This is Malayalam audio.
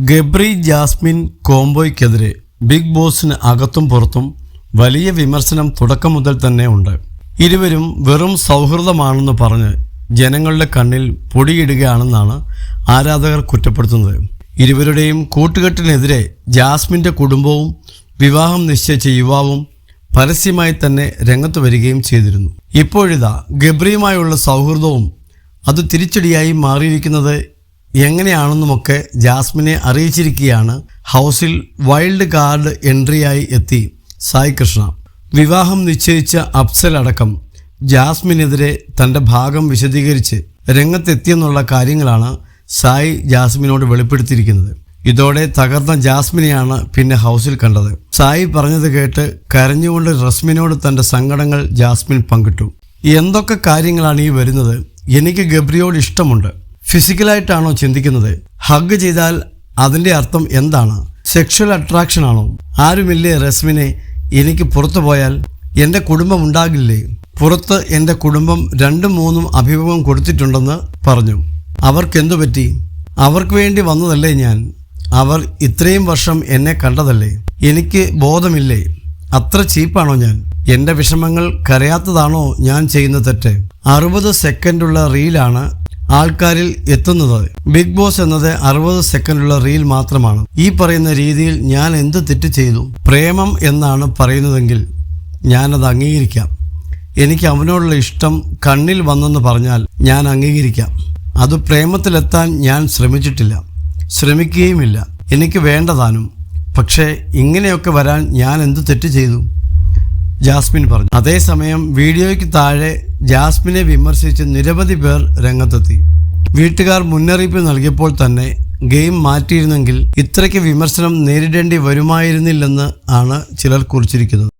ഗബ്രി ജാസ്മിൻ കോംബോയ്ക്കെതിരെ ബിഗ് ബോസിന് അകത്തും പുറത്തും വലിയ വിമർശനം തുടക്കം മുതൽ തന്നെ ഉണ്ട്. ഇരുവരും വെറും സൗഹൃദമാണെന്ന് പറഞ്ഞ് ജനങ്ങളുടെ കണ്ണിൽ പൊടിയിടുകയാണെന്നാണ് ആരാധകർ കുറ്റപ്പെടുത്തുന്നത്. ഇരുവരുടെയും കൂട്ടുകെട്ടിനെതിരെ ജാസ്മിൻ്റെ കുടുംബവും വിവാഹം നിശ്ചയിച്ച യുവാവും പരസ്യമായി തന്നെ രംഗത്ത് വരികയും ചെയ്തിരുന്നു. ഇപ്പോഴിതാ ഗബ്രിയുമായുള്ള സൗഹൃദവും അത് തിരിച്ചടിയായി മാറിയിരിക്കുന്നത് എങ്ങനെയാണെന്നുമൊക്കെ ജാസ്മിനെ അറിയിച്ചിരിക്കുകയാണ്. ഹൗസിൽ വൈൽഡ് കാർഡ് എൻട്രിയായി എത്തി സായി കൃഷ്ണ. വിവാഹം നിശ്ചയിച്ച അഫ്സൽ അടക്കം ജാസ്മിനെതിരെ തൻ്റെ ഭാഗം വിശദീകരിച്ച് രംഗത്തെത്തിയെന്നുള്ള കാര്യങ്ങളാണ് സായി ജാസ്മിനോട് വെളിപ്പെടുത്തിയിരിക്കുന്നത്. ഇതോടെ തകർന്ന ജാസ്മിനെയാണ് പിന്നെ ഹൗസിൽ കണ്ടത്. സായി പറഞ്ഞത് കേട്ട് കരഞ്ഞുകൊണ്ട് റസ്മിനോട് തൻ്റെ സങ്കടങ്ങൾ ജാസ്മിൻ പങ്കിട്ടു. എന്തൊക്കെ കാര്യങ്ങളാണ് ഈ വരുന്നത്? എനിക്ക് ഗബ്രിയോട് ഇഷ്ടമുണ്ട്. ഫിസിക്കലായിട്ടാണോ ചിന്തിക്കുന്നത്? ഹഗ് ചെയ്താൽ അതിൻ്റെ അർത്ഥം എന്താണ്? സെക്ഷൽ അട്രാക്ഷൻ ആണോ? ആരുമില്ലേ റസ്മിനെ? എനിക്ക് പുറത്തു പോയാൽ എൻ്റെ കുടുംബം ഉണ്ടാകില്ലേ? പുറത്ത് എൻ്റെ കുടുംബം 2-3 അഭിമുഖം കൊടുത്തിട്ടുണ്ടെന്ന് പറഞ്ഞു. അവർക്കെന്തു പറ്റി? അവർക്ക് വേണ്ടി വന്നതല്ലേ ഞാൻ. അവർ ഇത്രയും വർഷം എന്നെ കണ്ടതല്ലേ. എനിക്ക് ബോധമില്ലേ? അത്ര ചീപ്പാണോ ഞാൻ? എൻ്റെ വിഷമങ്ങൾ കരയാത്തതാണോ ഞാൻ ചെയ്യുന്ന തെറ്റ്? 60 സെക്കൻഡുള്ള റീലാണ് ആൾക്കാരിൽ എത്തുന്നത്. ബിഗ് ബോസ് എന്നത് 60 സെക്കൻഡുള്ള റീൽ മാത്രമാണ്. ഈ പറയുന്ന രീതിയിൽ ഞാൻ എന്ത് തെറ്റ് ചെയ്തു? പ്രേമം എന്നാണ് പറയുന്നതെങ്കിൽ ഞാനത് അംഗീകരിക്കാം. എനിക്ക് അവനോടുള്ള ഇഷ്ടം കണ്ണിൽ വന്നെന്ന് പറഞ്ഞാൽ ഞാൻ അംഗീകരിക്കാം. അത് പ്രേമത്തിലെത്താൻ ഞാൻ ശ്രമിച്ചിട്ടില്ല, ശ്രമിക്കുകയുമില്ല. എനിക്ക് വേണ്ടതാനും. പക്ഷേ ഇങ്ങനെയൊക്കെ വരാൻ ഞാൻ എന്ത് തെറ്റ് ചെയ്തു? ജാസ്മിൻ പറഞ്ഞു. അതേസമയം വീഡിയോയ്ക്ക് താഴെ ജാസ്മിനെ വിമർശിച്ച് നിരവധി പേർ രംഗത്തെത്തി. വീട്ടുകാർ മുന്നറിയിപ്പ് നൽകിയപ്പോൾ തന്നെ ഗെയിം മാറ്റിയിരുന്നെങ്കിൽ ഇത്രയ്ക്ക് വിമർശനം നേരിടേണ്ടി വരുമായിരുന്നില്ലെന്ന് ആണ് ചിലർ കുറിച്ചിരിക്കുന്നത്.